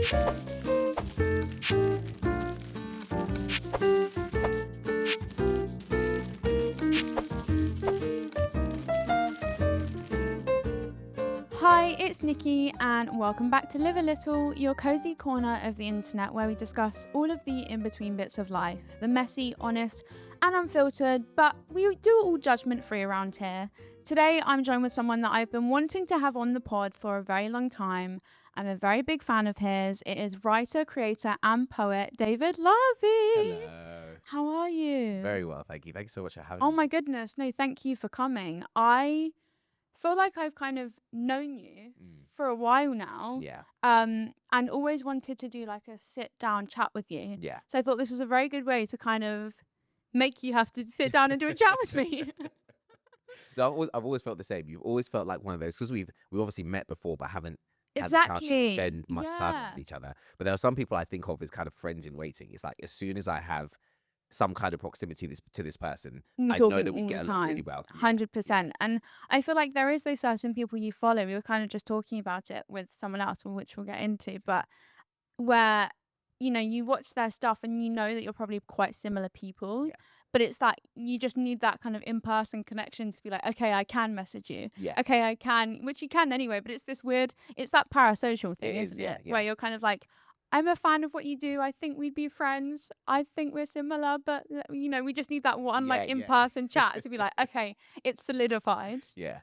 Hi, it's Nikki and welcome back to Live a Little, your cozy corner of the internet where we discuss all of the in-between bits of life, the messy, honest and unfiltered, but we do it all judgment-free around here. Today I'm joined with someone that I've been wanting to have on the pod for a very long time. I'm a very big fan of his. It is writer, creator and poet David Larbi. Hello. How are you? Very well, thank you. Thanks so much for having Oh me. my goodness, no, thank you for coming. I feel like I've kind of known you for a while now. Yeah. And always wanted to do like a sit down chat with you. Yeah. So I thought this was a very good way to kind of make you have to sit down and do a chat with me. No, I've always felt the same. You've always felt like one of those, because we've obviously met before, but haven't had the chance to spend much time with each other. But there are some people I think of as kind of friends in waiting. It's like as soon as I have some kind of proximity to this person, I know that we get along really well. 100%. And I feel like there is those certain people you follow. We were kind of just talking about it with someone else, which we'll get into, but where, you know, you watch their stuff and you know that you're probably quite similar people. Yeah. But it's like you just need that kind of in-person connection to be like, okay, I can message you. Yeah. Okay, I can, which you can anyway, but it's this weird, it's that parasocial thing, isn't it? Yeah. Where you're kind of like, I'm a fan of what you do. I think we'd be friends. I think we're similar, but you know, we just need that one like in-person chat to be like, okay, it's solidified. Yeah.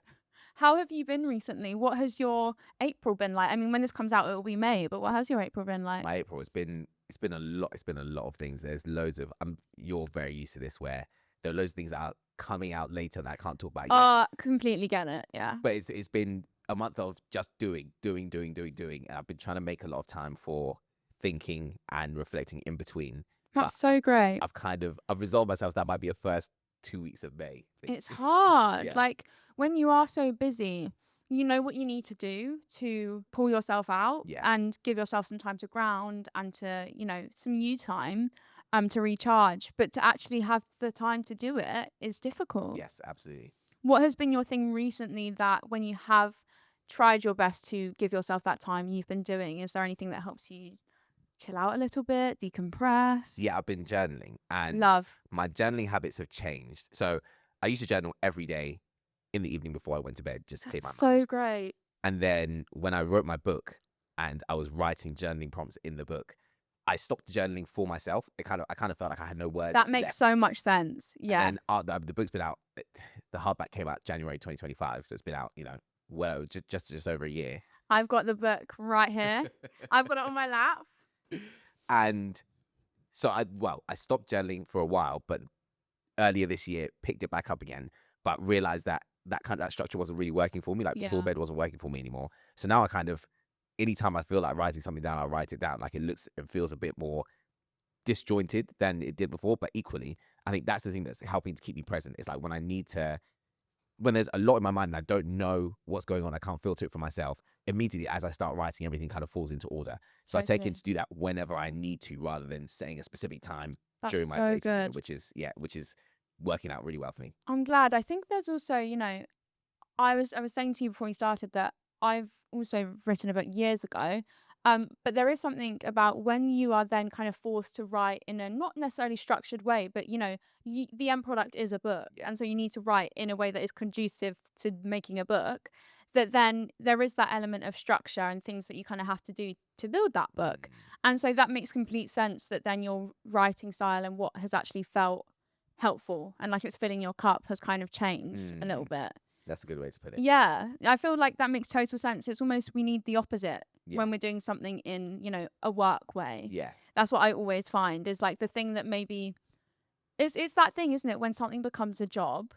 How have you been recently? What has your April been like? I mean, when this comes out, it will be May, but what has your April been like? My April it's been a lot. It's been a lot of things. There's loads of you're very used to this, where there are loads of things that are coming out later that I can't talk about yet. Completely get it. Yeah. But it's been a month of just doing. And I've been trying to make a lot of time for thinking and reflecting in between. That's so great. I've resolved myself that might be a first 2 weeks of May. It's hard. Yeah. Like when you are so busy, you know what you need to do to pull yourself out and give yourself some time to ground and to, you know, some you time to recharge. But to actually have the time to do it is difficult. Yes, absolutely. What has been your thing recently that when you have tried your best to give yourself that time you've been doing? Is there anything that helps you chill out a little bit, decompress? Yeah, I've been journaling, and my journaling habits have changed. So I used to journal every day in the evening before I went to bed, just to clear my mind. So great. And then when I wrote my book and I was writing journaling prompts in the book, I stopped journaling for myself. I kind of felt like I had no words. That makes so much sense. Yeah. And the book's been out. The hardback came out January 2025, so it's been out, you know, well, just over a year. I've got the book right here. I've got it on my lap. And so I stopped journaling for a while, but earlier this year picked it back up again, but realized that that structure wasn't really working for me. Like before bed wasn't working for me anymore. So now I kind of, anytime I feel like writing something down, I'll write it down. Like it feels a bit more disjointed than it did before, but equally, I think that's the thing that's helping to keep me present. It's like when there's a lot in my mind and I don't know what's going on, I can't filter it for myself. Immediately as I start writing, everything kind of falls into order. So I take in to do that whenever I need to, rather than setting a specific time during my day, which is working out really well for me. I'm glad. I think there's also, you know, I was saying to you before we started that I've also written a book years ago. But there is something about when you are then kind of forced to write in a not necessarily structured way, but you know, the end product is a book. And so you need to write in a way that is conducive to making a book, that then there is that element of structure and things that you kind of have to do to build that book. And so that makes complete sense that then your writing style and what has actually felt helpful and like it's filling your cup has kind of changed a little bit. That's a good way to put it. Yeah, I feel like that makes total sense. It's almost we need the opposite when we're doing something in, you know, a work way. Yeah. That's what I always find is like the thing that maybe it's that thing, isn't it? When something becomes a job,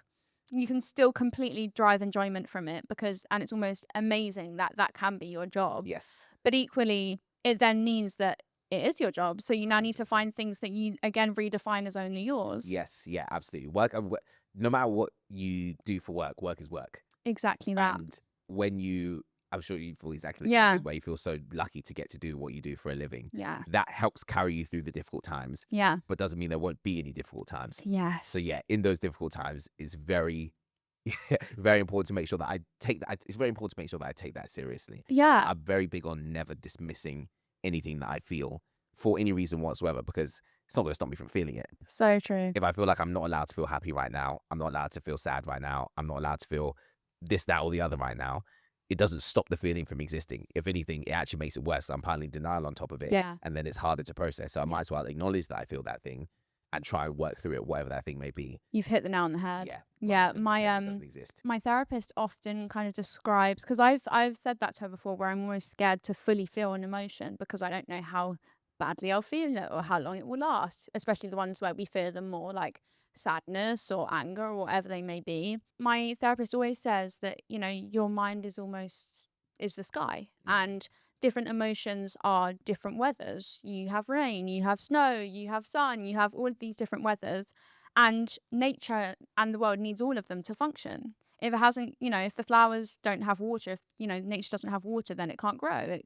you can still completely derive enjoyment from it and it's almost amazing that that can be your job. Yes. But equally, it then means that it is your job. So you now need to find things that you, again, redefine as only yours. Yes. Yeah, absolutely. Work, no matter what you do for work, work is work. Exactly that. And when I'm sure you feel exactly the same, where you feel so lucky to get to do what you do for a living. Yeah. That helps carry you through the difficult times. Yeah. But doesn't mean there won't be any difficult times. Yes. So yeah, in those difficult times, it's very, very important to make sure that I take that. It's very important to make sure that I take that seriously. Yeah. I'm very big on never dismissing anything that I feel for any reason whatsoever, because it's not going to stop me from feeling it. So true. If I feel like I'm not allowed to feel happy right now, I'm not allowed to feel sad right now, I'm not allowed to feel this, that, or the other right now, it doesn't stop the feeling from existing. If anything, it actually makes it worse. I'm piling denial on top of it. Yeah. And then it's harder to process. So I might as well acknowledge that I feel that thing and try and work through it, whatever that thing may be. You've hit the nail on the head. Yeah. Yeah. Rather than pretend it doesn't exist. My therapist often kind of describes, because I've said that to her before, where I'm almost scared to fully feel an emotion because I don't know how badly I'll feel it or how long it will last, especially the ones where we fear them more, like sadness or anger or whatever they may be. My therapist always says that, you know, your mind is the sky, and different emotions are different weathers. You have rain, you have snow, you have sun, you have all of these different weathers, and nature and the world needs all of them to function. If it hasn't, you know, if the flowers don't have water, if, you know, nature doesn't have water, then it can't grow. It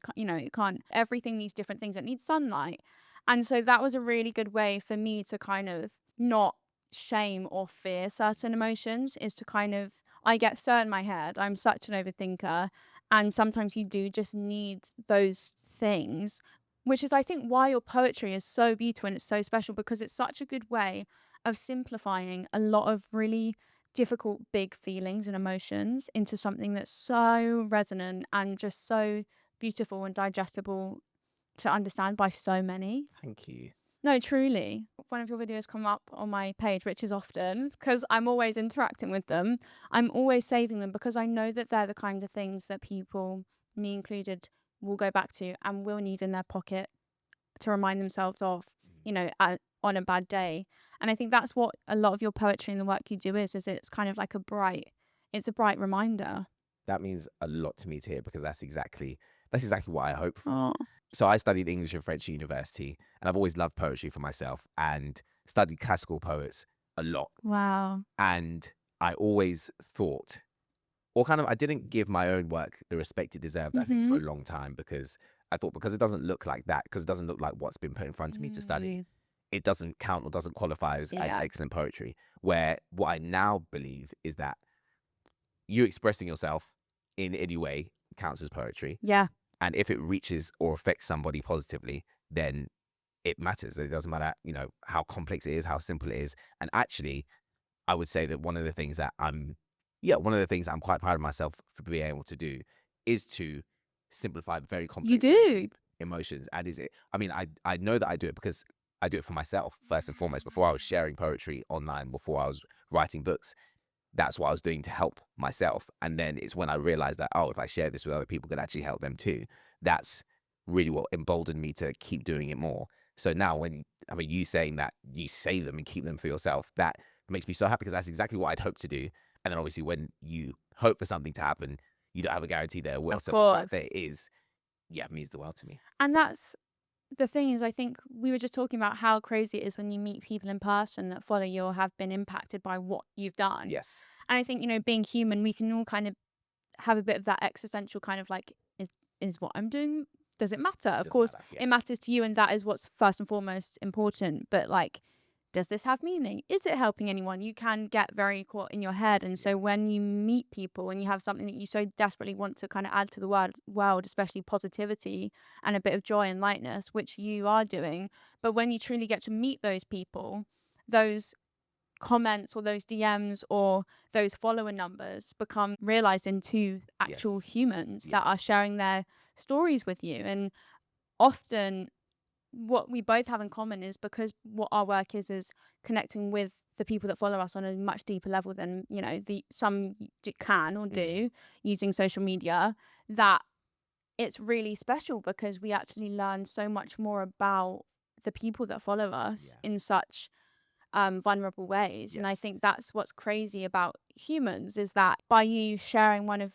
can't, everything needs different things. It needs sunlight. And so that was a really good way for me to kind of not shame or fear certain emotions, is to kind of, I get so in my head. I'm such an overthinker. And sometimes you do just need those things, which is, I think, why your poetry is so beautiful and it's so special, because it's such a good way of simplifying a lot of really difficult big feelings and emotions into something that's so resonant and just so beautiful and digestible to understand by so many. Thank you. No, truly. One of your videos come up on my page, which is often because I'm always interacting with them. I'm always saving them because I know that they're the kind of things that people, me included, will go back to and will need in their pocket to remind themselves of, you know, on a bad day. And I think that's what a lot of your poetry and the work you do is it's kind of like a bright reminder. That means a lot to me to hear, because that's exactly what I hope for. Oh, So I studied English and French at university, and I've always loved poetry for myself and studied classical poets a lot. wow. And I always thought, or kind of, I didn't give my own work the respect it deserved, I think, for a long time, because I thought, because it doesn't look like that, because it doesn't look like what's been put in front of me to study, it doesn't count or doesn't qualify as excellent poetry. Where what I now believe is that you expressing yourself in any way counts as poetry. Yeah. And if it reaches or affects somebody positively, then it matters. It doesn't matter, you know, how complex it is, how simple it is. And actually, I would say that one of the things that I'm quite proud of myself for being able to do is to simplify very complex, You do. deep emotions. And I know that I do it because I do it for myself first and foremost. Before I was sharing poetry online, before I was writing books, that's what I was doing to help myself. And then it's when I realized that, oh, if I share this with other people, it could actually help them too. That's really what emboldened me to keep doing it more. So now you saying that you save them and keep them for yourself, that makes me so happy, because that's exactly what I'd hoped to do. And then obviously when you hope for something to happen, you don't have a guarantee that it will. Of So the fact course. that it is, it means the world to me. And that's the thing, is I think we were just talking about how crazy it is when you meet people in person that follow you or have been impacted by what you've done. Yes. And I think, you know, being human, we can all kind of have a bit of that existential kind of like, is what I'm doing, does it matter? Of course, Yeah. it matters to you, and that is what's first and foremost important. But like, does this have meaning? Is it helping anyone? You can get very caught in your head. And so when you meet people and you have something that you so desperately want to kind of add to the world, especially positivity and a bit of joy and lightness, which you are doing, but when you truly get to meet those people, those comments or those DMs or those follower numbers become realized into actual humans that are sharing their stories with you. And often what we both have in common is, because what our work is connecting with the people that follow us on a much deeper level than, you know, some can or do using social media, that it's really special because we actually learn so much more about the people that follow us in such vulnerable ways. And I think that's what's crazy about humans, is that by you sharing one of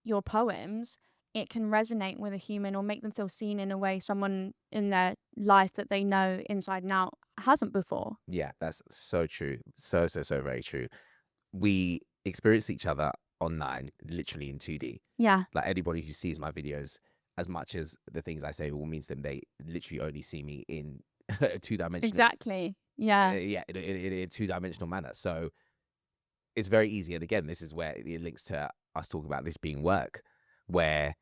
your poems, it can resonate with a human or make them feel seen in a way someone in their life that they know inside and out hasn't before. Yeah, that's so true. So very true. We experience each other online, literally in 2D. Yeah. Like, anybody who sees my videos, as much as the things I say will mean to them, they literally only see me in a two-dimensional. Exactly. Yeah. In a two-dimensional manner. So it's very easy. And again, this is where it links to us talking about this being work, where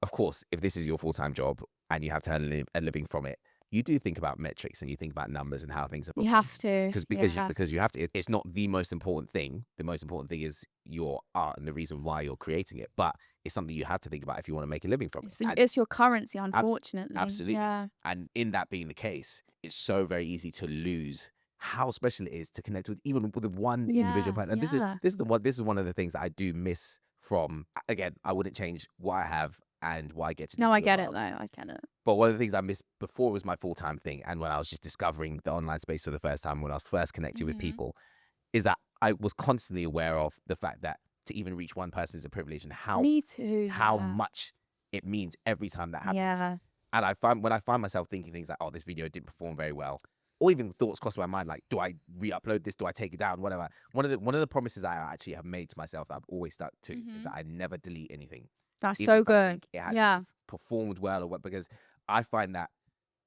of course, if this is your full-time job and you have to earn a living from it, you do think about metrics and you think about numbers and how things are You performed. have to. Yeah. Because you have to. It's not the most important thing. The most important thing is your art and the reason why you're creating it. But it's something you have to think about if you want to make a living from it. And It's your currency, ab- unfortunately. absolutely. Yeah. And in that being the case, it's so very easy to lose how special it is to connect with even with one individual Yeah. person. And Yeah. this is one of the things that I do miss from, again, I wouldn't change what I have and what I get to do No, for I the get it world. though. I get it. But one of the things I missed before was my full-time thing, and when I was just discovering the online space for the first time, when I was first connecting with Hmm. people, is that I was constantly aware of the fact that to even reach one person is a privilege, and Me too. how Yeah. much it means every time that happens. Yeah. And I find myself thinking things like, oh, this video didn't perform very well, or even thoughts cross my mind like, do I re-upload this? Do I take it down? Whatever. One of the promises I actually have made to myself that I've always stuck to is Hmm. that I never delete anything, That's even so if I good. think it hasn't Yeah. performed well or what, because I find that,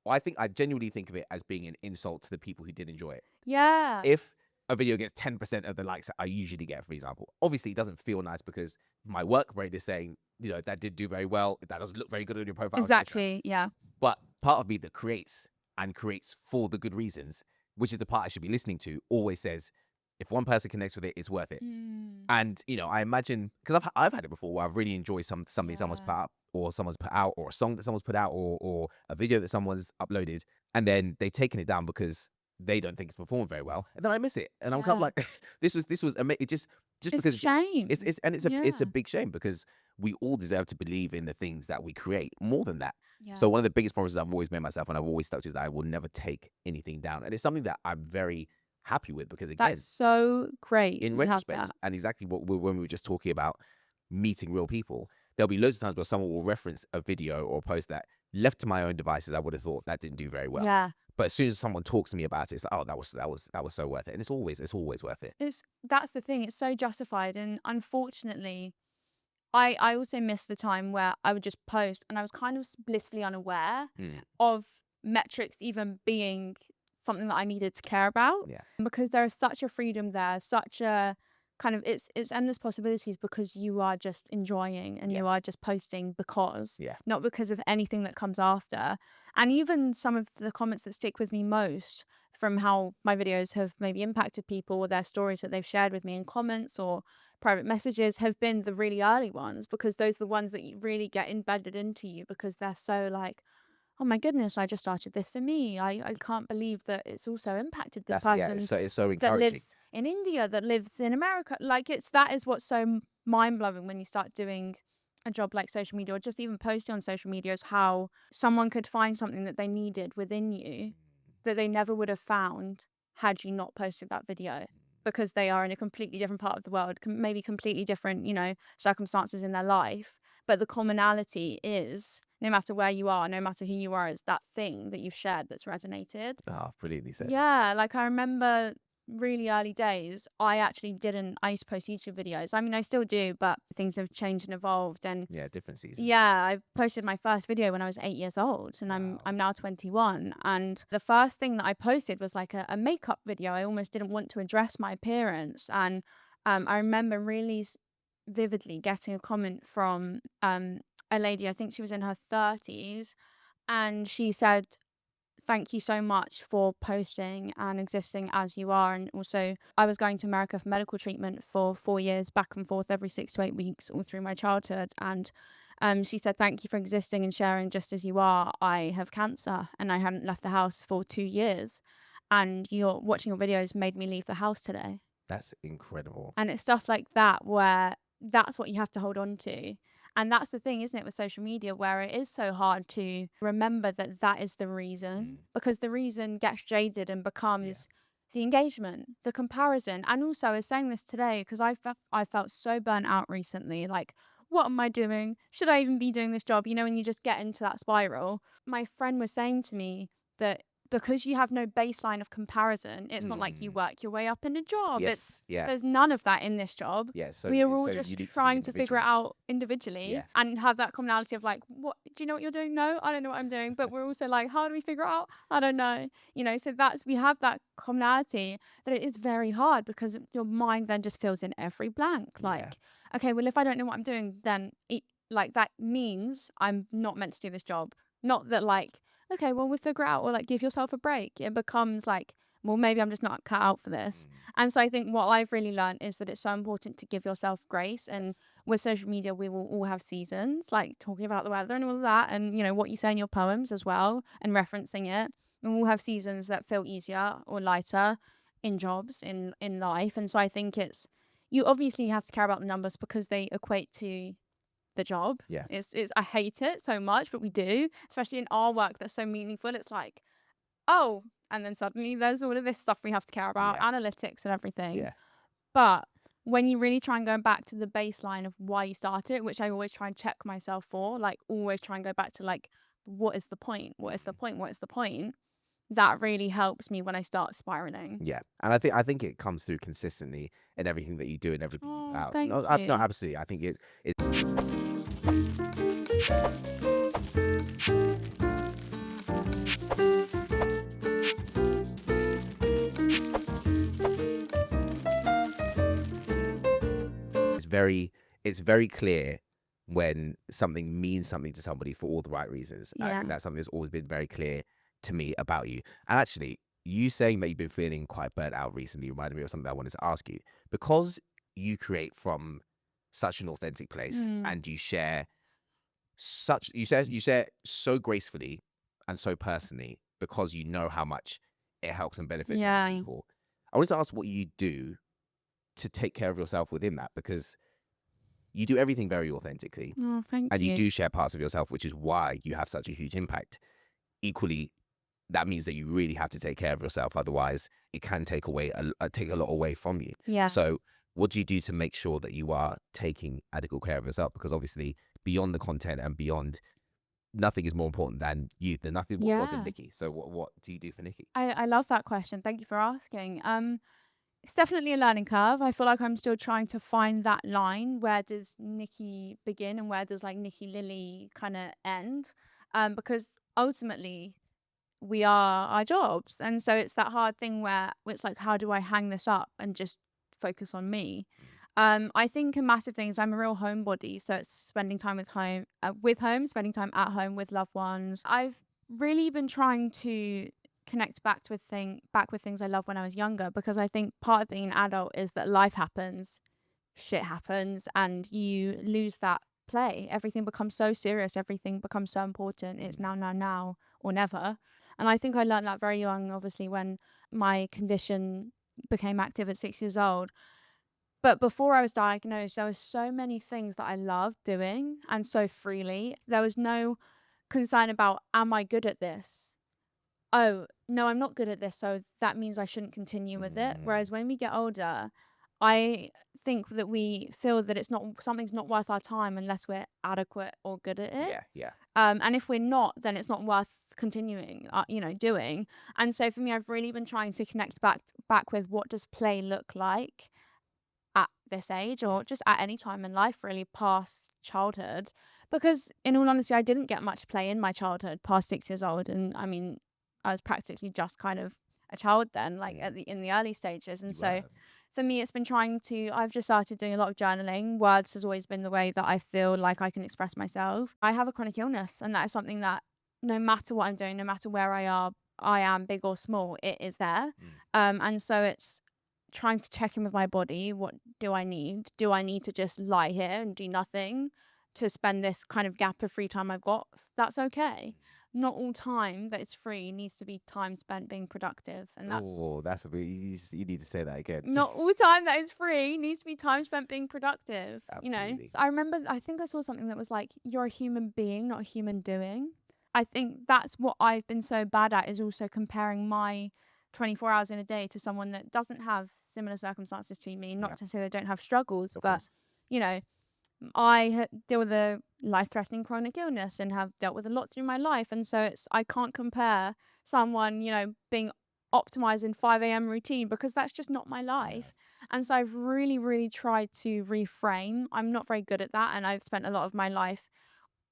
I think I genuinely think of it as being an insult to the people who did enjoy it. Yeah. If a video gets 10% of the likes that I usually get, for example, obviously it doesn't feel nice because my work brain is saying, that did do very well. That doesn't look very good on your profile, etc. Exactly. Yeah. But part of me that creates and creates for the good reasons, which is the part I should be listening to, always says, if one person connects with it, it's worth it. Mm. And I imagine, because I've had it before where I've really enjoyed something someone's put Yeah. out, or someone's put out, or a song that someone's put out, or a video that someone's uploaded, and then they've taken it down because they don't think it's performed very well, and then I miss it, and I'm kind of Yeah. like, it just It's a because shame. it's a Yeah. big shame, because we all deserve to believe in the things that we create more than that. So Yeah. one of the biggest promises I've always made myself, and I've always stuck to, is that I will never take anything down, and it's something that I'm very happy with, because That's again, so great in that you have retrospect, that. and exactly when we were just talking about meeting real people, there'll be loads of times where someone will reference a video or a post that, left to my own devices, I would have thought that didn't do very well. Yeah. But as soon as someone talks to me about it, it's like, oh, that was so worth it, and it's always worth it. That's the thing. It's so justified, and unfortunately, I also missed the time where I would just post and I was kind of blissfully unaware Mm, of metrics even being something that I needed to care about, yeah, because there is such a freedom there, such a kind of, it's endless possibilities, because you are just enjoying and yeah, you are just posting because, yeah. not because of anything that comes after. And even some of the comments that stick with me most from how my videos have maybe impacted people, or their stories that they've shared with me in comments or private messages, have been the really early ones, because those are the ones that you really get embedded into you, because they're so like, oh my goodness, I just started this for me. I can't believe that it's also impacted this That's yeah. person It's so that encouraging. lives in India, that lives in America. Like, that is what's so mind blowing when you start doing a job like social media, or just even posting on social media, is how someone could find something that they needed within you that they never would have found had you not posted that video, because they are in a completely different part of the world, maybe completely different, circumstances in their life. But the commonality is, no matter where you are, no matter who you are, it's that thing that you've shared that's resonated. Oh, brilliantly said. Yeah, like I remember really early days, I used to post YouTube videos. I mean, I still do, but things have changed and evolved. And Yeah, different seasons. yeah, I posted my first video when I was 8 years old, and Wow. I'm now 21. And the first thing that I posted was like a makeup video. I almost didn't want to address my appearance. And I remember really vividly getting a comment from a lady, I think she was in her 30s, and she said, thank you so much for posting and existing as you are. And also, I was going to America for medical treatment for 4 years, back and forth every 6 to 8 weeks, all through my childhood. And she said, thank you for existing and sharing just as you are. I have cancer and I hadn't left the house for 2 years. And you're watching your videos made me leave the house today. That's incredible. And it's stuff like that where that's what you have to hold on to. And that's the thing, isn't it, with social media, where it is so hard to remember that that is the reason, Mm, because the reason gets jaded and yeah. becomes the engagement, the comparison. And also, I was saying this today because I felt so burnt out recently. Like, what am I doing? Should I even be doing this job? When you just get into that spiral. My friend was saying to me that because you have no baseline of comparison, it's not like you Mm, work your way up in a job. yes. Yeah. There's none of that in this job. Yeah. So We are it's all so just unique to the trying to figure it individual. out individually Yeah. and have that commonality of like, what do you know what you're doing? No, I don't know what I'm doing. But we're also like, how do we figure it out? I don't know. So we have that commonality, that it is very hard, because your mind then just fills in every blank. Yeah. Like, okay, well, if I don't know what I'm doing, then like that means I'm not meant to do this job. Not that like, okay, well we'll figure it out, or like give yourself a break. It becomes like, well, maybe I'm just not cut out for this. Mm. And so I think what I've really learned is that it's so important to give yourself grace. And Yes. with social media, we will all have seasons, like talking about the weather and all of that, and you know what you say in your poems as well, and referencing it. And we'll have seasons that feel easier or lighter in jobs, in life. And so I think it's, you obviously have to care about the numbers because they equate to the job. Yeah. It's I hate it so much, but we do, especially in our work that's so meaningful. It's like, oh, and then suddenly there's all of this stuff we have to care about, Yeah. analytics and everything. Yeah. But when you really try and go back to the baseline of why you started it, which I always try and check myself for, like always try and go back to like, what is the point? What is the Mm. point? What is the point? That really helps me when I start spiraling. Yeah, and I think it comes through consistently in everything that you do and everything you put Oh, out. thank No, you. absolutely. I think it it's very it's very clear when something means something to somebody for all the right reasons. I Yeah. think that's something that's always been very clear to me about you. And actually, you saying that you've been feeling quite burnt out recently reminded me of something I wanted to ask you. Because you create from such an authentic place Mm. and you share so gracefully and so personally because you know how much it helps and benefits other Yeah. people. I wanted to ask what you do to take care of yourself within that, because you do everything very authentically Oh, thank and you you. do share parts of yourself, which is why you have such a huge impact. Equally, that means that you really have to take care of yourself. Otherwise, it can take a lot away from you. Yeah. So what do you do to make sure that you are taking adequate care of yourself? Because obviously, beyond the content and beyond, nothing is more important than you. There's nothing more important than Yeah. Nikki. So what do you do for Nikki? I love that question. Thank you for asking. It's definitely a learning curve. I feel like I'm still trying to find that line. Where does Nikki begin and where does like Nikki Lilly kind of end? Because ultimately we are our jobs. And so it's that hard thing where it's like, how do I hang this up and just focus on me? I think a massive thing is I'm a real homebody, so it's spending time with home, spending time at home with loved ones. I've really been trying to connect back with things I loved when I was younger, because I think part of being an adult is that life happens, shit happens, and you lose that play. Everything becomes so serious, everything becomes so important. It's Mm. now or never. And I think I learned that very young, obviously, when my condition became active at 6 years old. But before I was diagnosed, there was so many things that I loved doing, and so freely. There was no concern about, am I good at this? Oh, no, I'm not good at this, so that means I shouldn't continue with it. Mm. Whereas when we get older, I think that we feel that it's not, something's not worth our time unless we're adequate or good at it. Yeah, yeah. And if we're not, then it's not worth continuing, doing. And so for me, I've really been trying to connect back with, what does play look like at this age, or just at any time in life, really, past childhood. Because in all honesty, I didn't get much play in my childhood past 6 years old. And I mean, I was practically just kind of a child then, like Mm. in the early stages. And You so were. for me, it's been I've just started doing a lot of journaling. Words has always been the way that I feel like I can express myself. I have a chronic illness, and that is something that no matter what I'm doing, no matter where I am, big or small, it is there. Mm. And so it's trying to check in with my body. What do I need? Do I need to just lie here and do nothing to spend this kind of gap of free time I've got? That's okay. Not all time that is free needs to be time spent being productive. And that's Oh, that's a bit. You need to say that again. not all time that is free needs to be time spent being productive. Absolutely. I remember, I think I saw something that was like, you're a human being, not a human doing. I think that's what I've been so bad at, is also comparing my 24 hours in a day to someone that doesn't have similar circumstances to me. Yeah, Not to say they don't have struggles, of but, course. you know, deal with a life threatening chronic illness and have dealt with a lot through my life. And so I can't compare someone, being optimized in 5 a.m. routine, because that's just not my Yeah. life. And so I've really, really tried to reframe. I'm not very good at that. And I've spent a lot of my life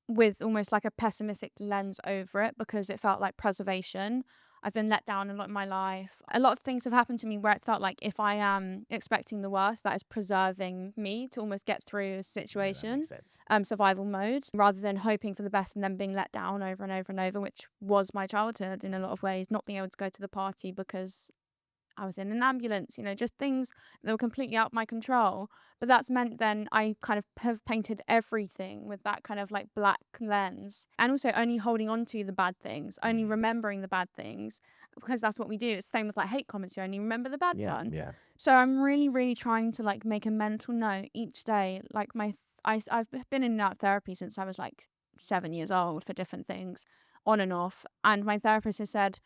with almost like a pessimistic lens over it, because it felt like preservation. I've been let down a lot in my life. A lot of things have happened to me where it's felt like if I am expecting the worst, that is preserving me to almost get through a Yeah, that situation, makes sense. survival mode, rather than hoping for the best and then being let down over and over and over, which was my childhood in a lot of ways, not being able to go to the party because I was in an ambulance, just things that were completely out of my control. But that's meant then I kind of have painted everything with that kind of like black lens, and also only holding on to the bad things, only Mm. remembering the bad things, because that's what we do. It's the same with like hate comments. You only remember the bad Yeah, one. yeah. So I'm really, really trying to like make a mental note each day. Like I've been in and out of therapy since I was like 7 years old for different things, on and off. And my therapist has said,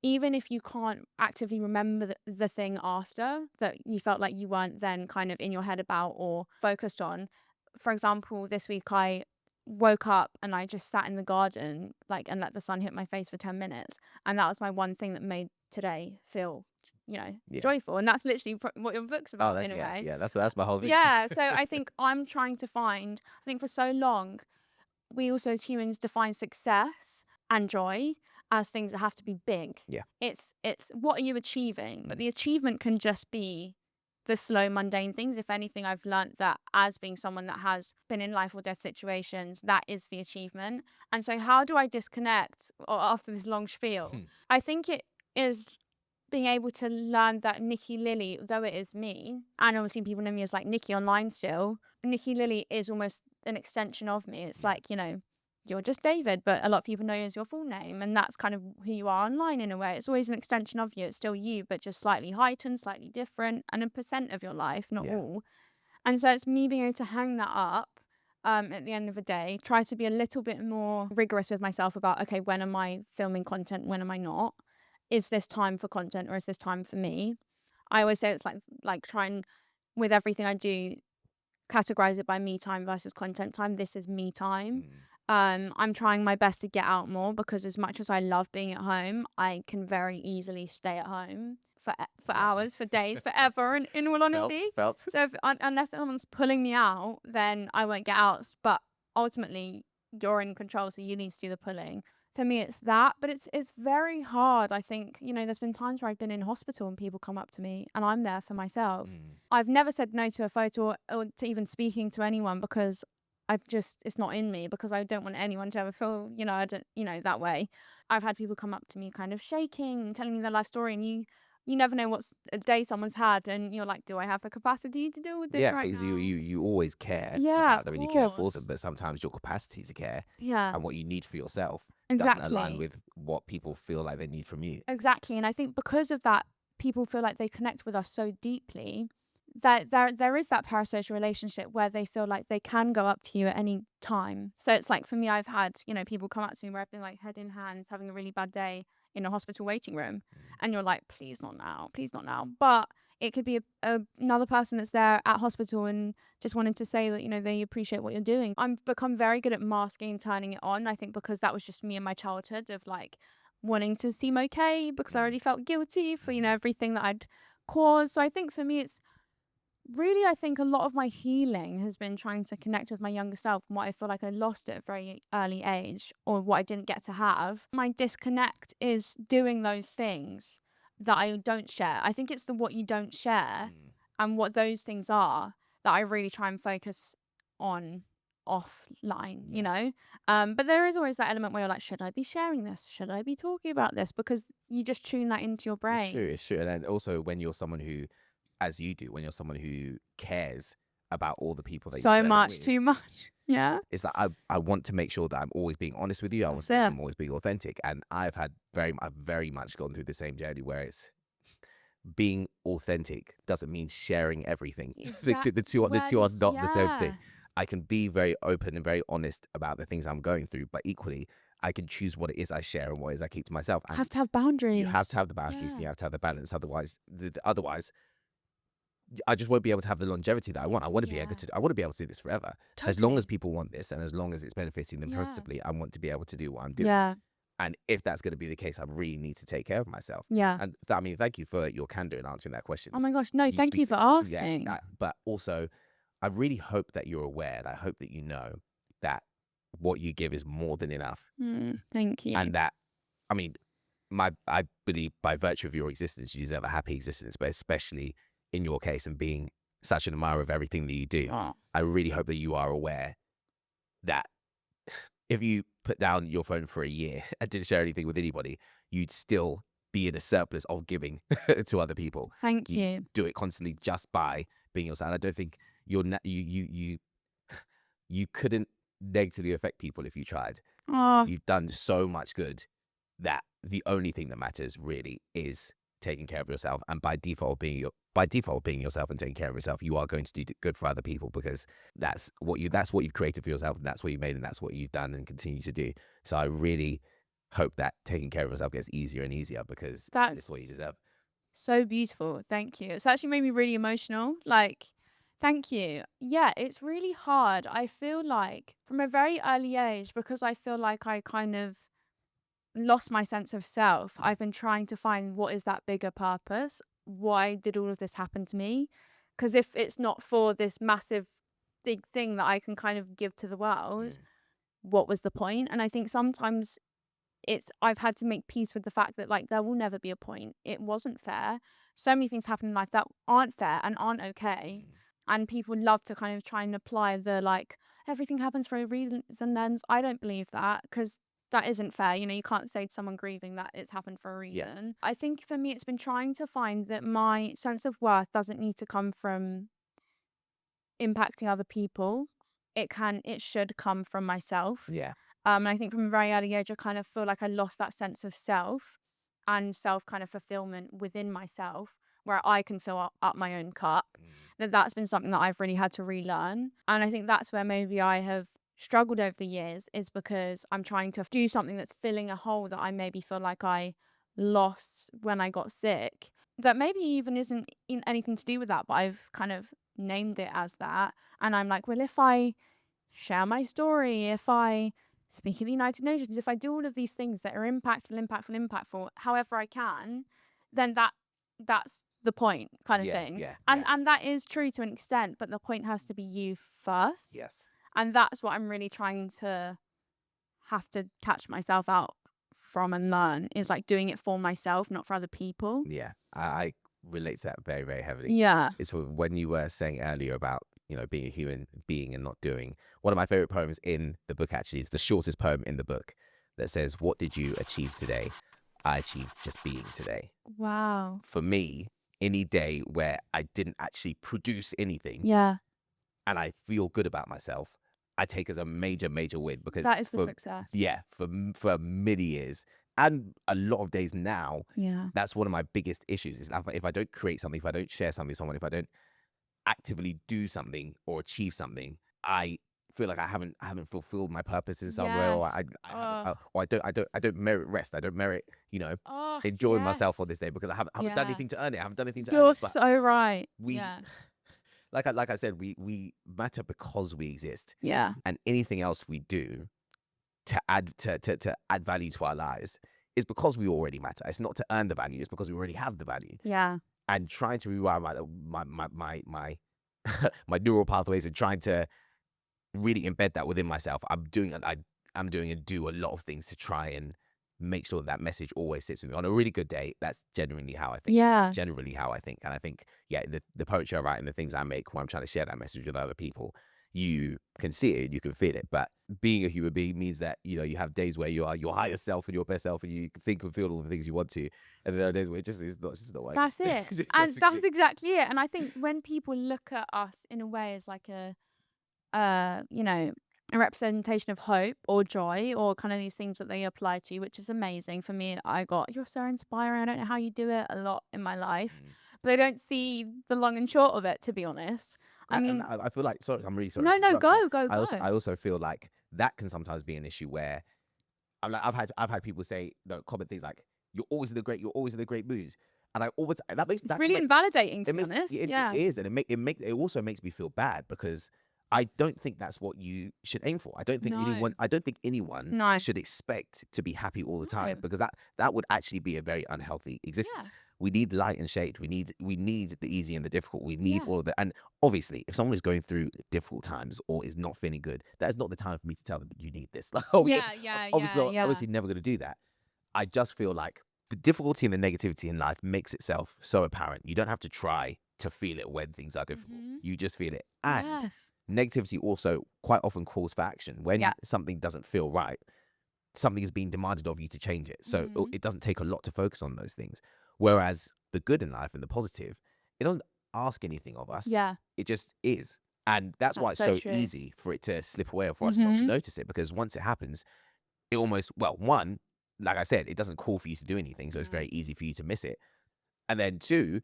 even if you can't actively remember the thing after that you felt like you weren't then kind of in your head about or focused on. For example, this week I woke up and I just sat in the garden like and let the sun hit my face for 10 minutes. And that was my one thing that made today feel, Yeah. joyful. And that's literally what your book's Oh, about that's in a yeah, way. yeah. That's my whole thing. Yeah. So I think I'm trying to find, I think for so long, we also as humans define success and joy as things that have to be big. Yeah. It's what are you achieving? But Mm. the achievement can just be the slow, mundane things. If anything, I've learnt that as being someone that has been in life or death situations, that is the achievement. And so how do I disconnect after this long spiel? I think it is being able to learn that Nikki Lilly, though it is me, and obviously people know me as like Nikki online still, Nikki Lilly is almost an extension of me. It's Yeah. like, you're just David, but a lot of people know you as your full name, and that's kind of who you are online in a way. It's always an extension of you. It's still you, but just slightly heightened, slightly different, and a percent of your life, not Yeah. all. And so it's me being able to hang that up at the end of the day, try to be a little bit more rigorous with myself about, okay, when am I filming content? When am I not? Is this time for content or is this time for me? I always say it's like try and, with everything I do, categorize it by me time versus content time. This is me time. Mm. I'm trying my best to get out more because as much as I love being at home, I can very easily stay at home for Yeah. hours, for days, forever. And in all honesty, Felt. so unless someone's pulling me out, then I won't get out. But ultimately, you're in control, so you need to do the pulling. For me, it's that, but it's very hard. I think, there's been times where I've been in hospital and people come up to me and I'm there for myself. Mm. I've never said no to a photo or to even speaking to anyone because it's not in me, because I don't want anyone to ever feel, I don't, that way. I've had people come up to me kind of shaking and telling me their life story, and you never know what's a day someone's had, and you're like, do I have the capacity to deal with this Yeah, right because now? you always care Yeah, about of them and you care for them, course. but sometimes your capacity to care Yeah, and what you need for yourself doesn't align exactly. with what people feel like they need from you. Exactly. And I think because of that, people feel like they connect with us so deeply that there is that parasocial relationship where they feel like they can go up to you at any time. So it's like for me, I've had, people come up to me where I've been like head in hands, having a really bad day in a hospital waiting room. Mm. And you're like, please not now, please not now. But it could be another person that's there at hospital and just wanted to say that, they appreciate what you're doing. I've become very good at masking and turning it on. I think because that was just me in my childhood of like wanting to seem okay because I Mm. already felt guilty for, Mhm. everything that I'd caused. So I think for me, it's really, I think a lot of my healing has been trying to connect with my younger self and what I feel like I lost at a very early age or what I didn't get to have. My disconnect is doing those things that I don't share. I think it's the what you don't share Mm. and what those things are that I really try and focus on offline, Yeah. But there is always that element where you're like, should I be sharing this? Should I be talking about this? Because you just tune that into your It's true. brain It's true. And then also when you're someone who, as you do, when you're someone who cares about all the people that you're so sharing much, with, too much. Yeah. it's like I want to make sure that I'm always being honest with you. I want That's to make sure it. I'm always being authentic. And I've very much gone through the same journey where it's being authentic doesn't mean sharing everything. So Exact. the Where two are does, not the same thing. yeah. I can be very open and very honest about the things I'm going through, but equally I can choose what it is I share and what it is I keep to myself. And Have to have you have boundaries. to have the boundaries and Yeah. you have to have the balance. Otherwise, I just won't be able to have the longevity that I want. Yeah. I want to be able to do this forever. As long as Totally. people want this and as long as it's benefiting them Yeah. positively, I want to be able to do what I'm doing. Yeah. And if that's going to be the case, I really need to take care of myself. Yeah. And I mean, thank you for your candor in answering that question. Oh my gosh. No, You thank speak, you for yeah, asking. but also, I really hope that you're aware and I hope that you know that what you give is more than enough. Thank you. And that, I mean, I believe by virtue of your existence, you deserve a happy existence, but especially in your case and being such an admirer of everything that you do, I really hope that you are aware that if you put down your phone for a year and didn't share anything with anybody, you'd still be in a surplus of giving to other people. Thank You you. do it constantly just by being yourself. And I don't think you couldn't negatively affect people if you tried. Oh, You've done so much good that the only thing that matters really is taking care of yourself. And by default being yourself and taking care of yourself, you are going to do good for other people, because that's what you've created for yourself, and that's what you made, and that's what you've done and continue to do. So I really hope that taking care of yourself gets easier and easier, because it's what you that's deserve. so beautiful. Thank you. It's actually made me really emotional. Like, thank you. Yeah, it's really hard. I feel like from a very early age, because I feel like I kind of lost my sense of self, I've been trying to find what is that bigger purpose? Why did all of this happen to me? Because if it's not for this massive big thing that I can kind of give to the world, what was the point? And I think sometimes I've had to make peace with the fact that, like, there will never be a point. It wasn't fair. So many things happen in life that aren't fair and aren't okay. And people love to kind of try and apply the, like, everything happens for a reason lens. I don't believe that, because that isn't fair. You know, you can't say to someone grieving that it's happened for a reason. I think for me, it's been trying to find that my sense of worth doesn't need to come from impacting other people. It should come from myself. Yeah. And I think from a very early age, I kind of feel like I lost that sense of self and self kind of fulfillment within myself, where I can fill up my own cup. That's been something that I've really had to relearn. And I think that's where maybe I have struggled over the years, is because I'm trying to do something that's filling a hole that I maybe feel like I lost when I got sick. That maybe even isn't in anything to do with that, but I've kind of named it as that. And I'm like, well, if I share my story, if I speak at the United Nations, if I do all of these things that are impactful, however I can, then that's the point, kind of thing. And that is true to an extent, but the point has to be you first. Yes. And that's what I'm really trying to have to catch myself out from and learn, is like doing it for myself, not for other people. Yeah. I relate to that very, very heavily. Yeah. It's when you were saying earlier about, being a human being and not doing. One of my favorite poems in the book actually is the shortest poem in the book, that says, "What did you achieve today? I achieved just being today." Wow. For me, any day where I didn't actually produce anything Yeah. and I feel good about myself, I take as a major, major win, because That is the success. for many years and a lot of days now, Yeah. that's one of my biggest issues, is if I don't create something, if I don't share something with someone, if I don't actively do something or achieve something, I feel like I haven't fulfilled my purpose in some way, or Yes. I haven't, or I don't merit rest. I don't merit, Oh, enjoying myself on yes. this day, because I haven't done anything to earn it. I haven't done anything to earn You're it. But so right. we, Yeah. like I said, we matter because we exist, Yeah. and anything else we do to add value to our lives is because we already matter. It's not to earn the value. It's because we already have the value. Yeah. And trying to rewire my my neural pathways and trying to really embed that within myself. I'm doing and do a lot of things to try and make sure that message always sits with me. On a really good day, that's genuinely how I think. Yeah. Generally how I think. And I think, the poetry I write and the things I make when I'm trying to share that message with other people, you can see it, you can feel it. But being a human being means that, you have days where you are your higher self and your best self, and you think and feel all the things you want to. And there are days where it's just not working. That's it. And that's exactly it. And I think when people look at us in a way as like a representation of hope or joy, or kind of these things that they apply to, which is amazing. For me, you're so inspiring. I don't know how you do it, a lot in my life, but they don't see the long and short of it, to be honest. I mean, I feel like, sorry, I'm really sorry. no, go. I also feel like that can sometimes be an issue where I'm like, I've had people say, comment things like, you're always in the great mood. And I always, It's really invalidating, to be honest. It Yeah. is. And it also makes me feel bad, because I don't think that's what you should aim for. I don't think anyone No. should expect to be happy all the time, No. because that would actually be a very unhealthy existence. Yeah. We need light and shade. We need the easy and the difficult. We need Yeah. all of that. And obviously, if someone is going through difficult times or is not feeling good, that is not the time for me to tell them, you need this. Like, Yeah. obviously never going to do that. I just feel like the difficulty and the negativity in life makes itself so apparent. You don't have to try to feel it when things are difficult. You just feel it. And Yes. negativity also quite often calls for action. When Yeah. something doesn't feel right, something is being demanded of you to change it. So it doesn't take a lot to focus on those things. Whereas the good in life and the positive, it doesn't ask anything of us. Yeah. It just is. And that's why That's it's so so true. easy for it to slip away or for us not to notice it. Because once it happens, it almost, well, one, like I said, it doesn't call for you to do anything. So it's very easy for you to miss it. And then two,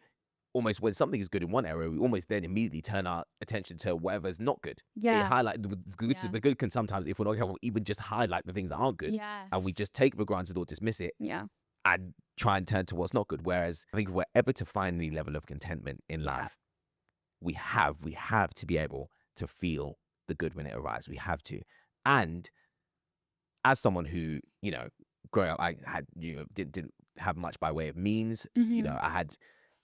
almost when something is good in one area, we almost then immediately turn our attention to whatever's not good. It Yeah. highlight the good. Yeah. The good can sometimes, if we're not careful, even just highlight the things that aren't good, and we Yes. just take for granted or dismiss it Yeah. and try and turn to what's not good. Whereas I think if we're ever to find any level of contentment in life, we have to be able to feel the good when it arrives. We have to. And as someone who, growing up, I had, didn't have much by way of means.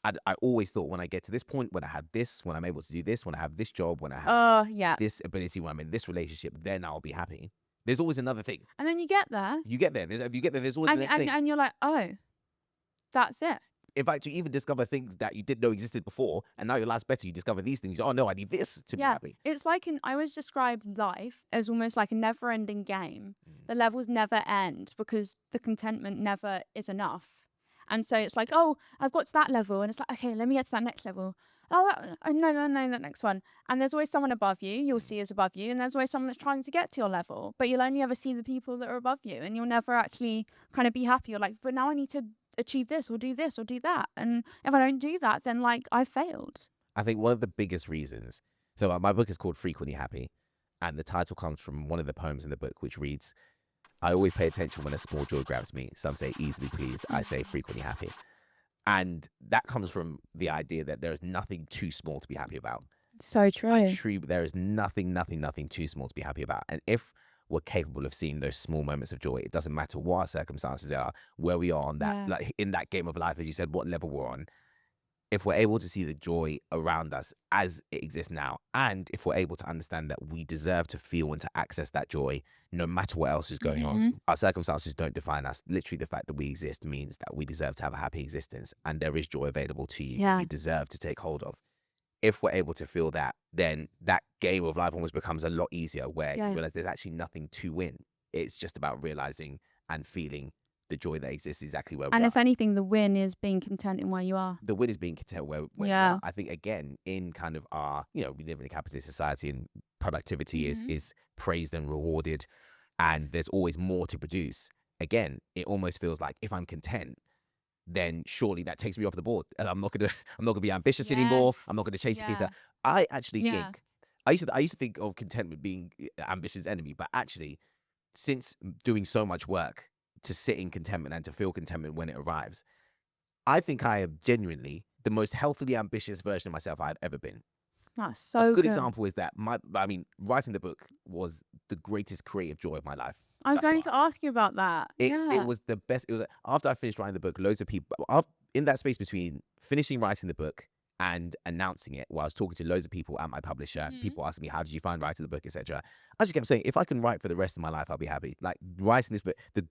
I always thought when I get to this point, when I have this, when I'm able to do this, when I have this job, when I have Yeah. this ability, when I'm in this relationship, then I'll be happy. There's always another thing. And then you get there, You get there. There's always the next thing. and you're like, oh, that's it. In fact, you even discover things that you didn't know existed before, and now your life's better. You discover these things. Oh no, I need this to be happy. It's like I always describe life as almost like a never-ending game. The levels never end because the contentment never is enough. And so it's like, oh, I've got to that level, and it's like, okay, let me get to that next level. Oh, no, that next one. And there's always someone above you, you'll see is above you, and there's always someone that's trying to get to your level, but you'll only ever see the people that are above you, and you'll never actually kind of be happy. You're like, but now I need to achieve this or do that. And if I don't do that, then like I failed. I think one of the biggest reasons. So my book is called Frequently Happy, and the title comes from one of the poems in the book, which reads, "I always pay attention when a small joy grabs me. Some say easily pleased. I say frequently happy." And that comes from the idea that there is nothing too small to be happy about. So true. There is nothing too small to be happy about. And if we're capable of seeing those small moments of joy, it doesn't matter what our circumstances are, where we are on that, like in that game of life, as you said, what level we're on. If we're able to see the joy around us as it exists now, and if we're able to understand that we deserve to feel and to access that joy no matter what else is going on, our circumstances don't define us. Literally, the fact that we exist means that we deserve to have a happy existence, and there is joy available to you. You deserve to take hold of. If we're able to feel that, then that game of life almost becomes a lot easier, where you realize there's actually nothing to win. It's just about realizing and feeling the joy that exists exactly where we are. And if anything, the win is being content in where you are. The win is being content where you are. I think, again, in kind of our, we live in a capitalist society, and productivity is praised and rewarded, and there's always more to produce. Again, it almost feels like if I'm content, then surely that takes me off the board, and I'm not gonna be ambitious anymore. I'm not gonna chase the things that I actually think. I used to think of contentment being ambition's enemy, but actually, since doing so much work to sit in contentment and to feel contentment when it arrives, I think I am genuinely the most healthily ambitious version of myself I've ever been. That's so A good good. example is that writing the book was the greatest creative joy of my life. I was going to ask you about that. It was the best. It was after I finished writing the book, loads of people in that space between finishing writing the book and announcing it, while I was talking to loads of people at my publisher, people asking me, how did you find writing the book, etc. I just kept saying, if I can write for the rest of my life, I'll be happy. Like, writing this book, the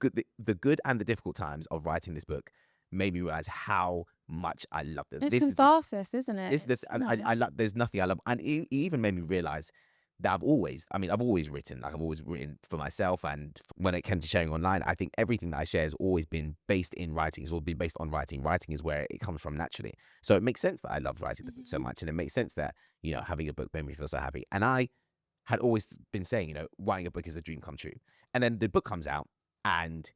good and the difficult times of writing this book made me realize how much I loved it. It's catharsis, isn't it? I love. There's nothing I love, and it even made me realize that I've always written. Like, I've always written for myself, and when it came to sharing online, I think everything that I share has always been based in writing. It's all been based on writing. Writing is where it comes from naturally. So it makes sense that I love writing the book so much, and it makes sense that having a book made me feel so happy. And I had always been saying, writing a book is a dream come true. And then the book comes out, and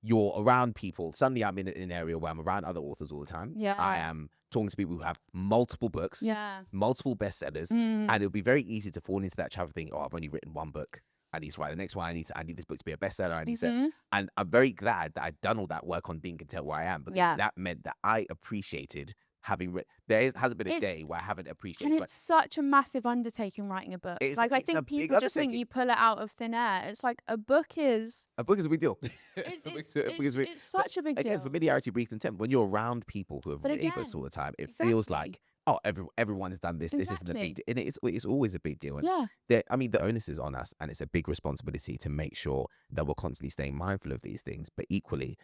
you're around people. Suddenly I'm in an area where I'm around other authors all the time. I am talking to people who have multiple books, multiple bestsellers, and it'll be very easy to fall into that trap of thinking, oh, I've only written one book. I need to write the next one. I need this book to be a bestseller. I need to, and I'm very glad that I'd done all that work on being content where I am, because that meant that I appreciated having written. Hasn't been a day where I haven't appreciated. And it's such a massive undertaking, writing a book. I think people just think you pull it out of thin air. It's like a book is a big deal. It's such a big deal. Again, familiarity breeds contempt. When you're around people who have written books all the time, it feels like, oh, everyone has done this. This isn't a big deal. And it's always a big deal. And the onus is on us, and it's a big responsibility to make sure that we're constantly staying mindful of these things. But equally,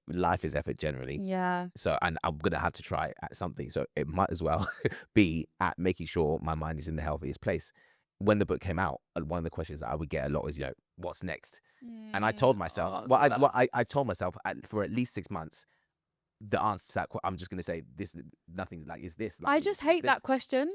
life is effort generally. Yeah. So, and I'm going to have to try at something. So it might as well be at making sure my mind is in the healthiest place. When the book came out, one of the questions that I would get a lot was, what's next? And I told myself, Oh, it's well, the best. I told myself for at least 6 months, the answer to that, I'm just going to say this, nothing's like, is this like, I just hate that question.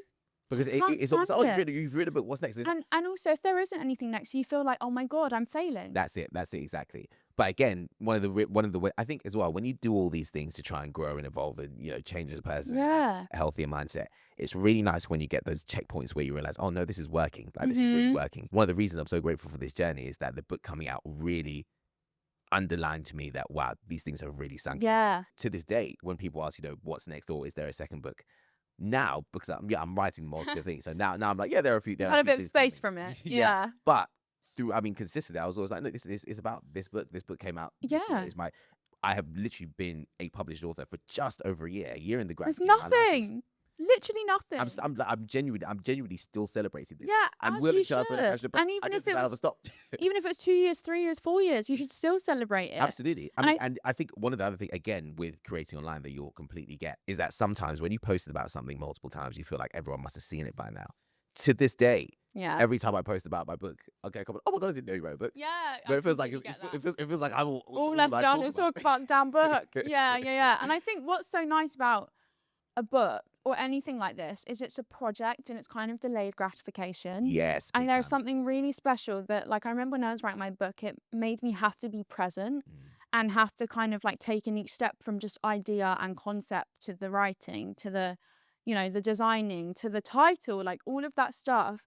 because Can't it's almost, stand it. you've read a book, what's next? And also, if there isn't anything next, you feel like, oh my God, I'm failing. That's it exactly. But again, one of the I think as well, when you do all these things to try and grow and evolve and change as a person, and have a healthier mindset, it's really nice when you get those checkpoints where you realize, oh no, this is working. Like this is really working. One of the reasons I'm so grateful for this journey is that the book coming out really underlined to me that wow, these things have really sunk in. Yeah. To this day, when people ask, what's next, or is there a second book? Now, because I'm writing multiple things, so now I'm like, yeah, there are a few. There Had are a bit of things space coming. from it. Yeah. But consistently, I was always like, no, this is about this book. This book came out. This year. Yeah. I have literally been a published author for just over a year in the grand There's scheme of my life. nothing. Literally nothing. I'm genuinely still celebrating this. Yeah, I'm as willing you to have an should. And even if it was, stop. even if it's 2 years, 3 years, 4 years, you should still celebrate it. Absolutely. And And I think one of the other things, again, with creating online that you'll completely get is that sometimes when you posted about something multiple times, you feel like everyone must have seen it by now. To this day, Yeah. every time I post about my book, I'll get a comment, oh my God, I didn't know you wrote a book. Yeah. But it feels like it feels like I'm all left done is talk about damn book. Yeah. And I think what's so nice about a book or anything like this is it's a project and it's kind of delayed gratification. Yes. And there's something really special that, like, I remember when I was writing my book, it made me have to be present and have to kind of like take in each step from just idea and concept to the writing, to the, the designing, to the title, like all of that stuff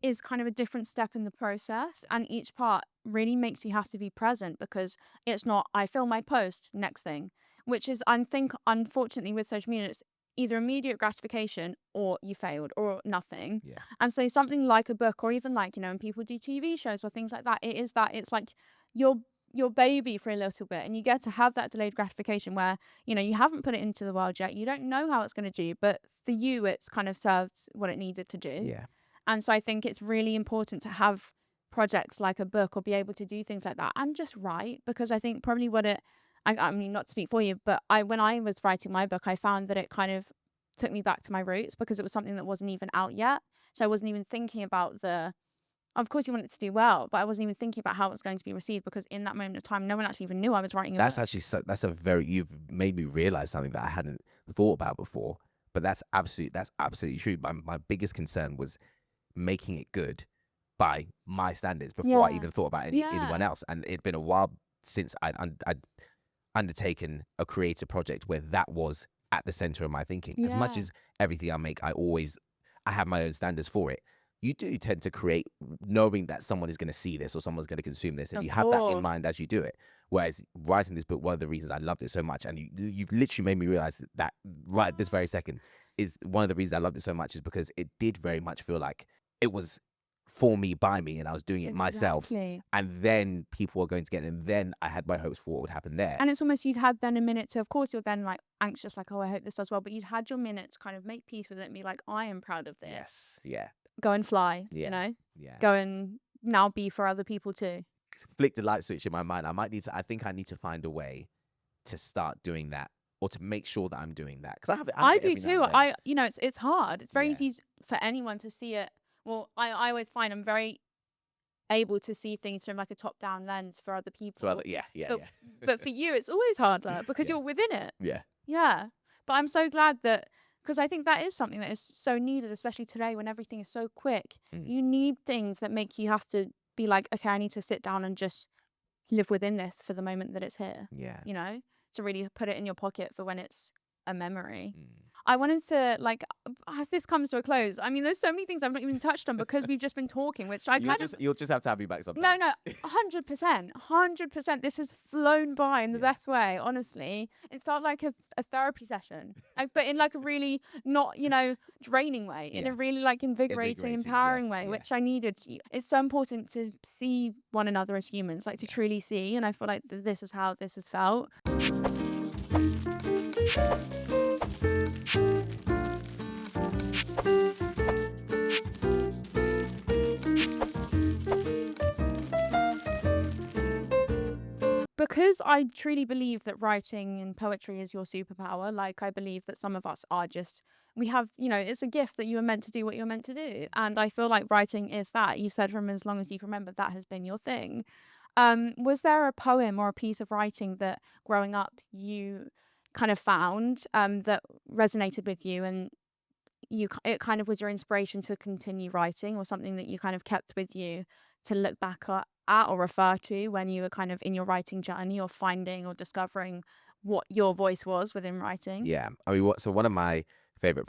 is kind of a different step in the process. And each part really makes you have to be present because it's not, I film my post, next thing, which is, I think, unfortunately with social media, it's either immediate gratification or you failed or nothing. Yeah. And so something like a book or even like, when people do TV shows or things like that, it's like your baby for a little bit and you get to have that delayed gratification where, you haven't put it into the world yet. You don't know how it's going to do, but for you, it's kind of served what it needed to do. Yeah. And so I think it's really important to have projects like a book or be able to do things like that and just write, because I think probably I mean, not to speak for you, but when I was writing my book, I found that it kind of took me back to my roots because it was something that wasn't even out yet. So I wasn't even thinking about of course you want it to do well, but I wasn't even thinking about how it was going to be received because in that moment of time, no one actually even knew I was writing a book. Actually, you've made me realize something that I hadn't thought about before, but that's absolutely true. My biggest concern was making it good by my standards before I even thought about anyone else. And it'd been a while since I'd undertaken a creative project where that was at the center of my thinking. As much as everything I make, I have my own standards for it. You do tend to create knowing that someone is going to see this or someone's going to consume this, and you have that in mind as you do it. Whereas writing this book, one of the reasons I loved it so much, and you've literally made me realize that right this very second, is one of the reasons I loved it so much is because it did very much feel like it was for me, by me, and I was doing it myself. And then people were going to get it, and then I had my hopes for what would happen there. And it's almost you'd had then a minute to, of course, you're then like anxious, like, oh, I hope this does well, but you'd had your minute to kind of make peace with it and be like, I am proud of this. Yes, yeah. Go and fly, Yeah. Go and now be for other people too. Flick the light switch in my mind. I think I need to find a way to start doing that, or to make sure that I'm doing that, because I do too. It's hard. It's very easy for anyone to see it. Well, I always find I'm very able to see things from like a top-down lens for other people. But for you, it's always harder because you're within it. Yeah. But I'm so glad that, because I think that is something that is so needed, especially today when everything is so quick. You need things that make you have to be like, okay, I need to sit down and just live within this for the moment that it's here. To really put it in your pocket for when it's a memory. I wanted to, like, as this comes to a close, I mean, there's so many things I've not even touched on because we've just been talking, which you'll just have to have me back sometime. No, 100%. This has flown by in the best way, honestly. It's felt like a therapy session, but in like a really not, draining way, in a really like invigorating, empowering way, which I needed. It's so important to see one another as humans, like to truly see. And I feel like this is how this has felt. because I truly believe that writing and poetry is your superpower. Like, I believe that some of us are just, we have, it's a gift that you were meant to do what you were meant to do. And I feel like writing is that. You said from as long as you can remember, that has been your thing. Was there a poem or a piece of writing that growing up you kind of found that resonated with you, and it kind of was your inspiration to continue writing, or something that you kind of kept with you to look back at or refer to when you were kind of in your writing journey, or finding or discovering what your voice was within writing? Yeah, I mean, so one of my favorite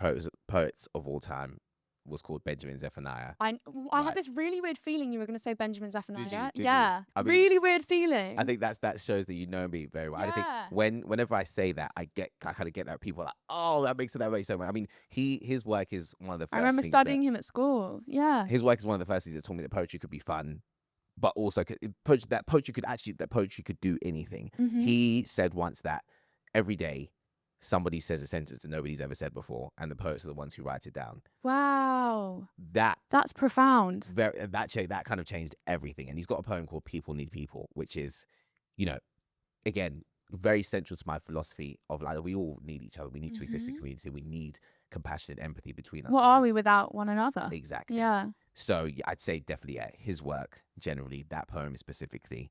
poets of all time was called Benjamin Zephaniah. I had Right? this really weird feeling you were going to say Benjamin Did you? Zephaniah. Did you? Yeah, I mean, really weird I feeling. think that shows that you know me very well. I think Yeah, whenever I say that, I kind of get that people are like, oh, that makes so much. I mean, his work is one of the I first remember things that studying him at school. Yeah. his work is one of the first things that taught me that poetry could be fun, but also poetry could do anything. Mhm. He said once that every day somebody says a sentence that nobody's ever said before, and the poets are the ones who write it down. Wow, That that's profound. that kind of changed everything. And he's got a poem called "People Need People," which is, you know, again, very central to my philosophy of like we all need each other. We need to exist in Mhm. community. We need compassion and empathy between us What are we because without one another? exactly. Yeah. So yeah, I'd say definitely his work generally, that poem specifically,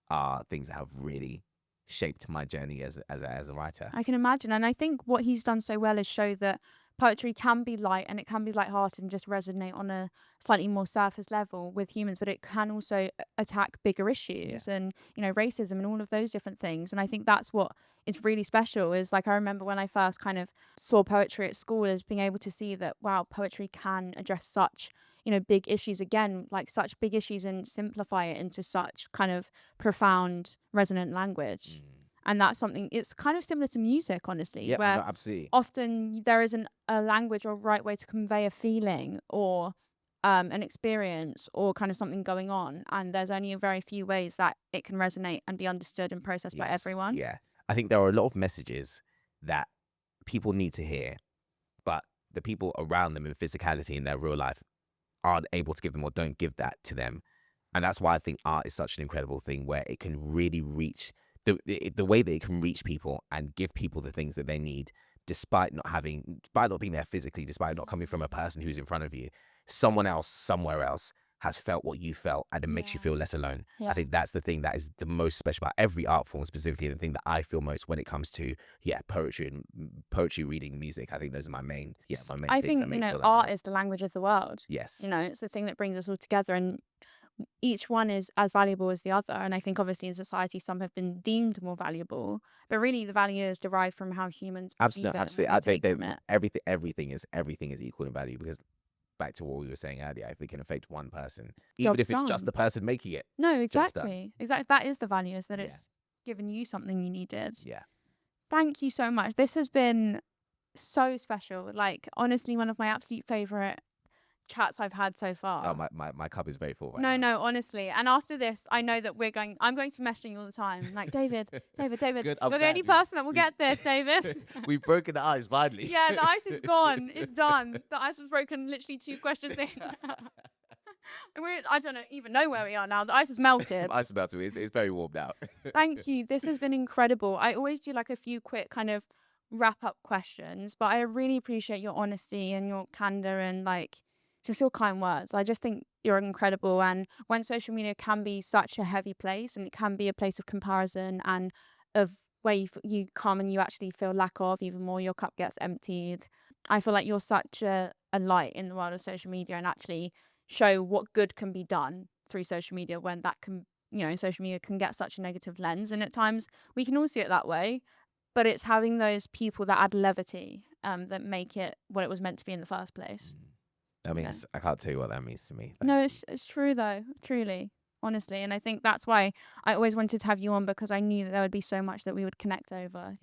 are things that have really shaped my journey as a writer. I can imagine. And I think what he's done so well is show that poetry can be light, and it can be light-hearted and just resonate on a slightly more surface level with humans, but it can also attack bigger Yeah. issues and, racism and all of those different things. And I think that's what is really special, is like, I remember when I first kind of saw poetry at school, is being able to see that, wow, poetry can address such, big issues, again, like such big issues, and simplify it into such kind of profound, resonant language. Mm. And that's something, it's kind of similar to music, honestly, Yep. No, where absolutely. often there isn't a language or right way to convey a feeling, or an experience, or kind of something going on. And there's only a very few ways that it can resonate and be understood and processed by Yes. everyone. Yeah. I think there are a lot of messages that people need to hear, but the people around them in physicality in their real life aren't able to give them or don't give that to them. And that's why I think art is such an incredible thing where it can really reach the way that it can reach people and give people the things that they need despite not being there physically, despite not coming from a person who's in front of you. Someone else somewhere else has felt what you felt, and it makes you Yeah. feel less alone. I Yeah. think that's the thing that is the most special about every art form, specifically the thing that I feel most when it comes to poetry and poetry reading, music. I think those are my main I things that think, make me feel like art that. is the language of the world. Yes. It's the thing that brings us all together, and each one is as valuable as the other. And I think obviously in society, some have been deemed more valuable, but really the value is derived from how humans perceive Absolutely, it and what absolutely. we They, take from it. everything is equal in value because back to what we were saying earlier, if it can affect one person, even Job's if it's just done. the person making it, No, job's done. exactly. Exactly. That is the value, is that Yeah, it's given you something you needed. yeah. Thank you so much. This has been so special. Like, honestly, one of my absolute favorite chats I've had so Oh, far. my cup is very full right No, now. no, honestly. And after this, I know that I'm going to be messaging you all the time. Like, David, David, David, Good. I'm you're the only glad person that will we've get this, David. we've broken the ice finally. Yeah, the ice is gone. It's done. The ice was broken literally 2 questions in. I don't even know where we are now. The ice has melted. Ice about to. It's very warm now. Thank you. This has been incredible. I always do like a few quick kind of wrap up questions, but I really appreciate your honesty and your candor, and like just your kind words. I just think you're incredible. And when social media can be such a heavy place, and it can be a place of comparison and of where you come and you actually feel lack of even more, your cup gets emptied. I feel like you're such a light in the world of social media, and actually show what good can be done through social media, when that can, social media can get such a negative lens. And at times we can all see it that way, but it's having those people that add levity, that make it what it was meant to be in the first place. That You know? means I can't tell you what that means to me. No, Thank you. it's true though, truly, honestly. And I think that's why I always wanted to have you on, because I knew that there would be so much that we would connect over.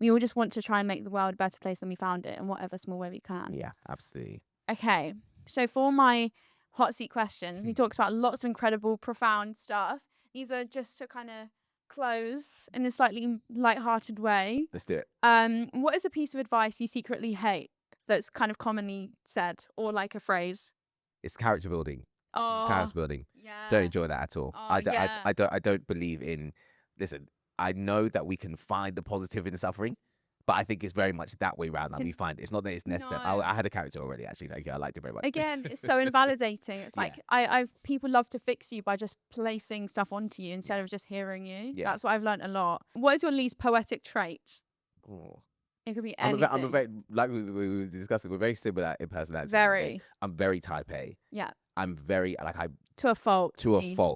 We all just want to try and make the world a better place than we found it, in whatever small way we can. Yeah, absolutely. Okay, so for my hot seat questions, we talked about lots of incredible, profound stuff. These are just to kind of close in a slightly light-hearted way. Let's do it. What is a piece of advice you secretly hate that's kind of commonly said, or like a phrase? It's character building. It's Oh, character building. Don't yeah. enjoy that at all. Oh, yeah. I don't believe in listen, I know that we can find the positive in suffering, but I think it's very much that way around that we find. It's not that it's necessary. No. I had a character already, actually. Thank you. I liked it very much. Again, it's so invalidating. It's Yeah. like I've people love to fix you by just placing stuff onto you instead of just hearing you. Yeah. That's what I've learned a lot. What is your least poetic trait? Oh. It could be I'm anything. a very, like we discussed, we're very similar in personality. Very. I'm very type A. Yeah. I'm very, like, To a fault.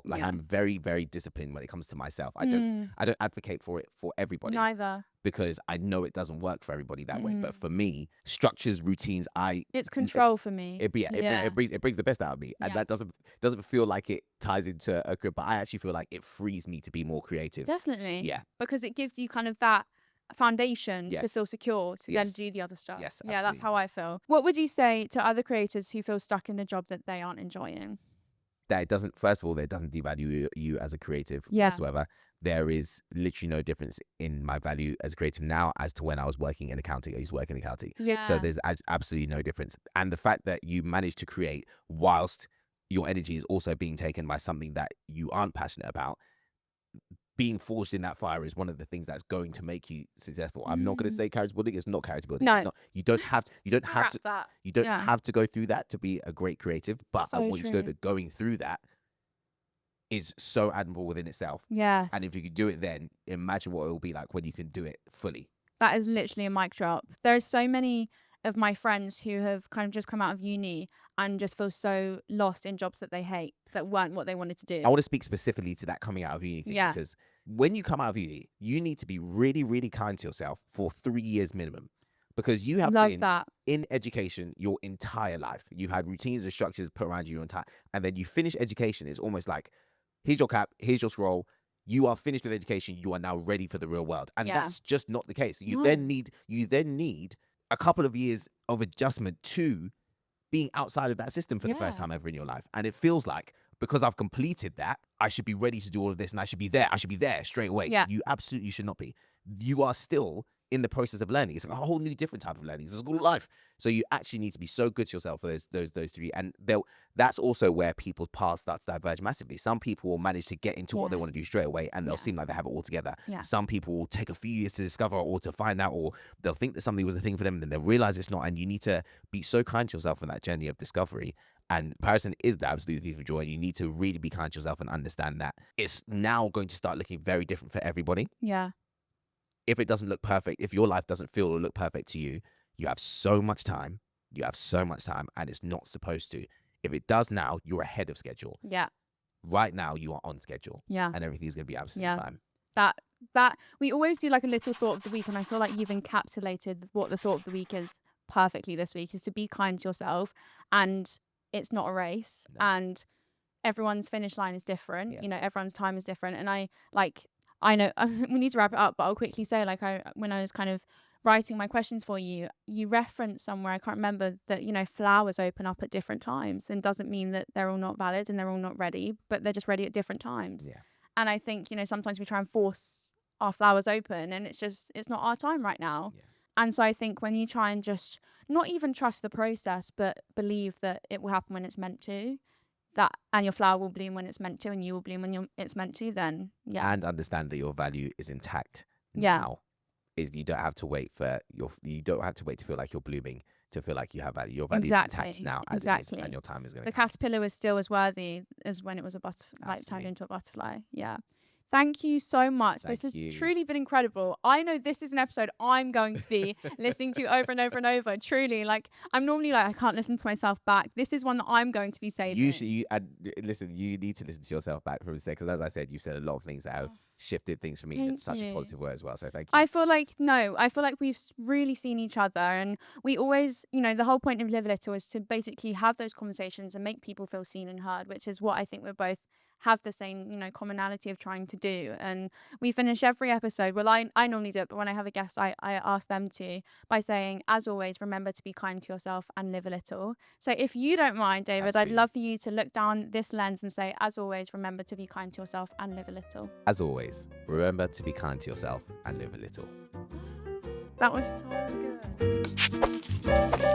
Like, Yeah. I'm very, very disciplined when it comes to myself. I don't advocate for it for everybody. Neither. Because I know it doesn't work for everybody that way. But for me, structures, routines, it's control for me. It brings the best out of me, and that doesn't feel like it ties into a group. But I actually feel like it frees me to be more creative. Definitely. Yeah. Because it gives you kind of that foundation to feel secure to then do the other stuff. Yes, yeah, that's absolutely. how I feel. What would you say to other creators who feel stuck in a job that they aren't enjoying? That it doesn't, first of all, it doesn't devalue you as a creative whatsoever. There is literally no difference in my value as a creative now as to when I was working in accounting. I used to work in accounting. Yeah. So there's absolutely no difference. And the fact that you manage to create whilst your energy is also being taken by something that you aren't passionate about, being forged in that fire is one of the things that's going to make you successful. I'm not going to say character building. It's not character building. No. It's not, you don't have to go through that to be a great creative. But I want you to know that going through that is so admirable within itself. Yes. And if you can do it, then imagine what it will be like when you can do it fully. That is literally a mic drop. There's so many of my friends who have kind of just come out of uni and just feel so lost in jobs that they hate, that weren't what they wanted to do. I want to speak specifically to that coming out of uni thing, because when you come out of uni, you need to be really, really kind to yourself for 3 years minimum, because you have been in education your entire life. You had routines and structures put around you your entire, and then you finish education. It's almost like, here's your cap, here's your scroll. You are finished with education. You are now ready for the real world, and that's just not the case. You then need a couple of years of adjustment to being outside of that system for the first time ever in your life. And it feels like, because I've completed that, I should be ready to do all of this, and I should be there straight away. You absolutely should not be. You are still in the process of learning. It's a whole new different type of learning. It's a school of life. So you actually need to be so good to yourself for those three. And that's also where people's paths start to diverge massively. Some people will manage to get into what they want to do straight away, and they'll seem like they have it all together. Some people will take a few years to discover or to find out, or they'll think that something was a thing for them, and then they'll realize it's not. And you need to be so kind to yourself on that journey of discovery. And comparison is the absolute thief of joy. And you need to really be kind to yourself and understand that it's now going to start looking very different for everybody. Yeah. If it doesn't look perfect, if your life doesn't feel or look perfect to you, you have so much time. You have so much time, and it's not supposed to. If it does now, you're ahead of schedule. Yeah. Right now, you are on schedule. Yeah. And everything's going to be absolutely fine. That we always do like a little thought of the week, and I feel like you've encapsulated what the thought of the week is perfectly this week, is to be kind to yourself, and it's not a race, and everyone's finish line is different. Yes. You know, everyone's time is different. And I know we need to wrap it up, but I'll quickly say, like, when I was kind of writing my questions for you, you referenced somewhere, I can't remember, that, you know, flowers open up at different times, and doesn't mean that they're all not valid and they're all not ready, but they're just ready at different times. Yeah. And I think, you know, sometimes we try and force our flowers open, and it's not our time right now. Yeah. And so I think when you try and just not even trust the process, but believe that it will happen when it's meant to, and your flower will bloom when it's meant to, and you will bloom when it's meant to, then And understand that your value is intact Yeah. now. You don't have to wait to feel like you're blooming to feel like you have value. Your value is intact now as it is, and your time is going to The caterpillar was still as worthy as when it was turned into a butterfly. Yeah. Thank you so much. This has truly been incredible. I know this is an episode I'm going to be listening to over and over and over. Truly, like, I'm normally like, I can't listen to myself back. This is one that I'm going to be saving. Listen, you need to listen to yourself back from a second, because as I said, you've said a lot of things that have shifted things for me in such a positive way as well. So thank you. I feel like we've really seen each other, and we always, you know, the whole point of Live a Little is to basically have those conversations and make people feel seen and heard, which is what I think we're both have the same, you know, commonality of trying to do. And we finish every episode, well, I normally do it, but when I have a guest, I ask them to, by saying, as always, remember to be kind to yourself and live a little. So if you don't mind, David, I'd love for you to look down this lens and say, as always, remember to be kind to yourself and live a little. As always, remember to be kind to yourself and live a little. That was so good.